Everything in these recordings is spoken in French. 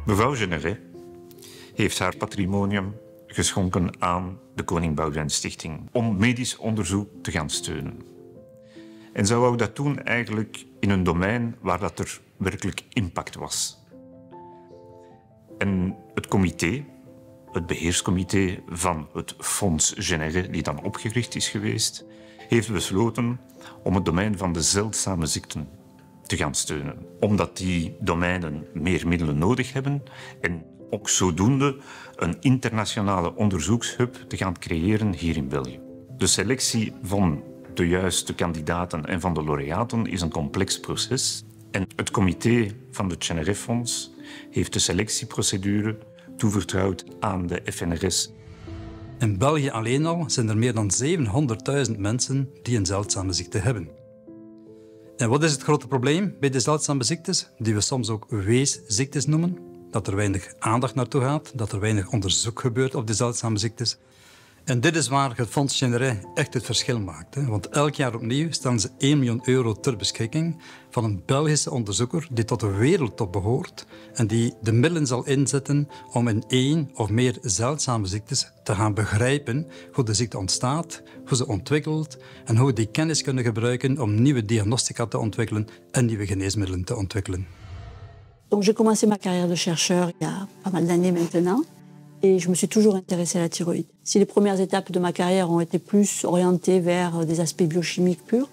Mevrouw Generet heeft haar patrimonium geschonken aan de Koning Boudewijn Stichting om medisch onderzoek te gaan steunen. En zij wou dat doen eigenlijk in een domein waar dat er werkelijk impact was. En het comité, het beheerscomité van het Fonds Generet, die dan opgericht is geweest, heeft besloten om het domein van de zeldzame ziekten te gaan steunen. Omdat die domeinen meer middelen nodig hebben en ook zodoende een internationale onderzoekshub te gaan creëren hier in België. De selectie van de juiste kandidaten en van de laureaten is een complex proces. En het comité van het Generet-fonds heeft de selectieprocedure toevertrouwd aan de FNRS. In België alleen al zijn er meer dan 700.000 mensen die een zeldzame ziekte hebben. En wat is het grote probleem bij de zeldzame ziektes, die we soms ook weesziektes noemen? Dat er weinig aandacht naartoe gaat, dat er weinig onderzoek gebeurt op de zeldzame ziektes. En dit is waar het Fonds Generet echt het verschil maakt. Want elk jaar opnieuw stellen ze 1 miljoen euro ter beschikking van een Belgische onderzoeker die tot de wereldtop behoort en die de middelen zal inzetten om in 1 of meer zeldzame ziektes te gaan begrijpen hoe de ziekte ontstaat, hoe ze ontwikkelt en hoe we die kennis kunnen gebruiken om nieuwe diagnostica te ontwikkelen en nieuwe geneesmiddelen te ontwikkelen. Donc j'ai commencé ma carrière de chercheur il y a pas mal d'années maintenant. Et je me suis toujours intéressée à la thyroïde. Si les premières étapes de ma carrière ont été plus orientées vers des aspects biochimiques purs,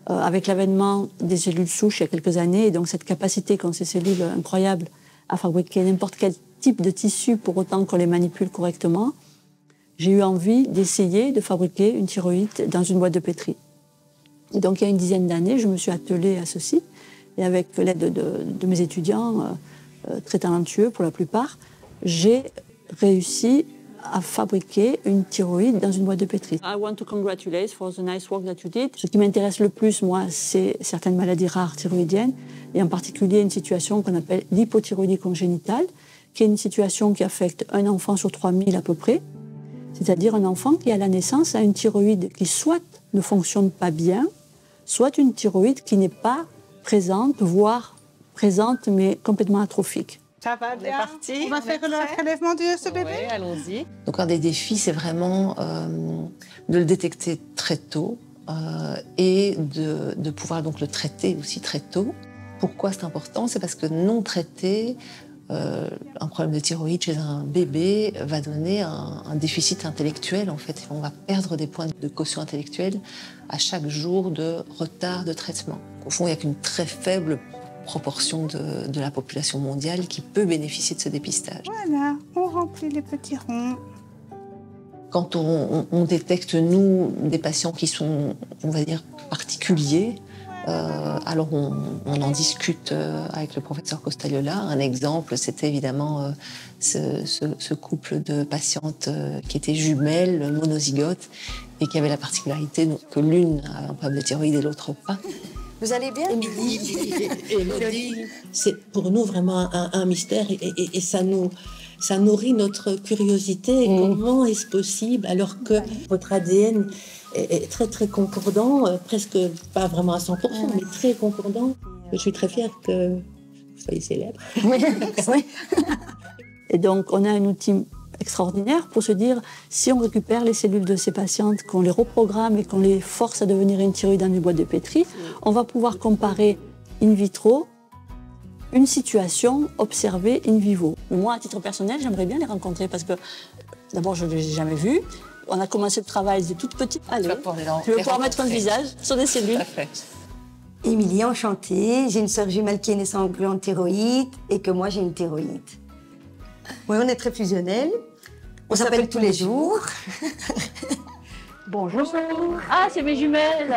avec l'avènement des cellules souches il y a quelques années, et donc cette capacité qu'ont ces cellules incroyables à fabriquer n'importe quel type de tissu pour autant qu'on les manipule correctement, j'ai eu envie d'essayer de fabriquer une thyroïde dans une boîte de pétri. Et donc il y a une dizaine d'années, je me suis attelée à ceci, et avec l'aide de mes étudiants, très talentueux pour la plupart, j'ai réussi à fabriquer une thyroïde dans une boîte de pétri. I want to congratulate for the nice work that you did. Ce qui m'intéresse le plus, moi, c'est certaines maladies rares thyroïdiennes, et en particulier une situation qu'on appelle l'hypothyroïdie congénitale, qui est une situation qui affecte un enfant sur 3000 à peu près, c'est-à-dire un enfant qui, à la naissance, a une thyroïde qui soit ne fonctionne pas bien, soit une thyroïde qui n'est pas présente, voire présente, mais complètement atrophique. Ça va bien. On va faire le prélèvement de ce bébé. Oui, allons-y. Donc un des défis, c'est vraiment de le détecter très tôt et de pouvoir donc le traiter aussi très tôt. Pourquoi c'est important? C'est parce que non traité, un problème de thyroïde chez un bébé va donner un déficit intellectuel en fait. On va perdre des points de quotient intellectuel à chaque jour de retard de traitement. Au fond, il n'y a qu'une très faible proportion de la population mondiale qui peut bénéficier de ce dépistage. Voilà, on remplit les petits ronds. Quand on détecte, nous, des patients qui sont, on va dire, particuliers, alors on en discute avec le professeur Costagnola. Un exemple, c'était évidemment ce couple de patientes qui étaient jumelles, monozygotes, et qui avaient la particularité que l'une a un problème de thyroïde et l'autre pas. Vous allez bien? Émilie, c'est pour nous vraiment un mystère et ça nourrit notre curiosité. Comment est-ce possible alors que votre ADN est très très concordant, presque pas vraiment à 100%, mais très concordant. Je suis très fière que vous soyez célèbre. Oui. Et donc on a un outil extraordinaire pour se dire, si on récupère les cellules de ces patientes, qu'on les reprogramme et qu'on les force à devenir une thyroïde dans une boîte de pétri, on va pouvoir comparer in vitro une situation observée in vivo. Moi, à titre personnel, j'aimerais bien les rencontrer parce que, d'abord, je ne les ai jamais vus. On a commencé le travail de toute petite. Allez, tu veux pouvoir mettre un visage sur des cellules. Émilie, enchantée. J'ai une sœur jumelle qui est née sans glande thyroïde et que moi, j'ai une thyroïde. Oui, on est très fusionnels. On s'appelle tous les jours. Bonjour. Ah, c'est mes jumelles.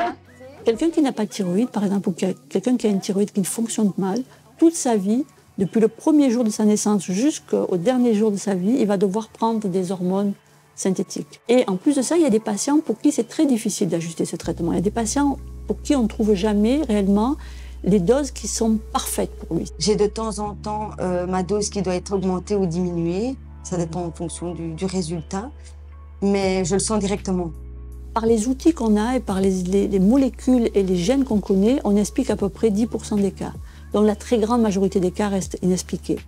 Quelqu'un qui n'a pas de thyroïde, par exemple, ou quelqu'un qui a une thyroïde qui fonctionne mal, toute sa vie, depuis le premier jour de sa naissance jusqu'au dernier jour de sa vie, il va devoir prendre des hormones synthétiques. Et en plus de ça, il y a des patients pour qui c'est très difficile d'ajuster ce traitement. Il y a des patients pour qui on ne trouve jamais réellement les doses qui sont parfaites pour lui. J'ai de temps en temps ma dose qui doit être augmentée ou diminuée. Ça dépend en fonction du résultat, mais je le sens directement. Par les outils qu'on a et par les molécules et les gènes qu'on connaît, on explique à peu près 10% des cas. Donc la très grande majorité des cas restent inexpliqués.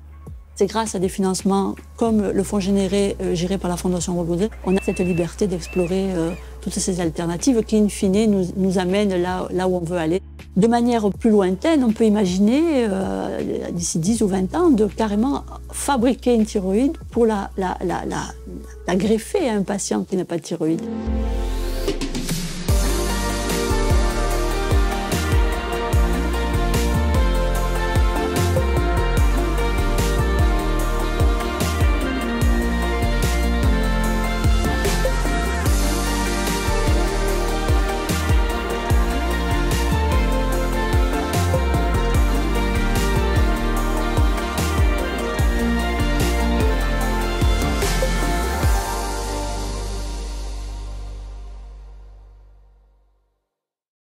C'est grâce à des financements comme le fonds généré géré par la Fondation Robaudet, on a cette liberté d'explorer toutes ces alternatives qui, in fine, nous amènent là où on veut aller. De manière plus lointaine, on peut imaginer, d'ici 10 ou 20 ans, de carrément fabriquer une thyroïde pour la greffer à un patient qui n'a pas de thyroïde.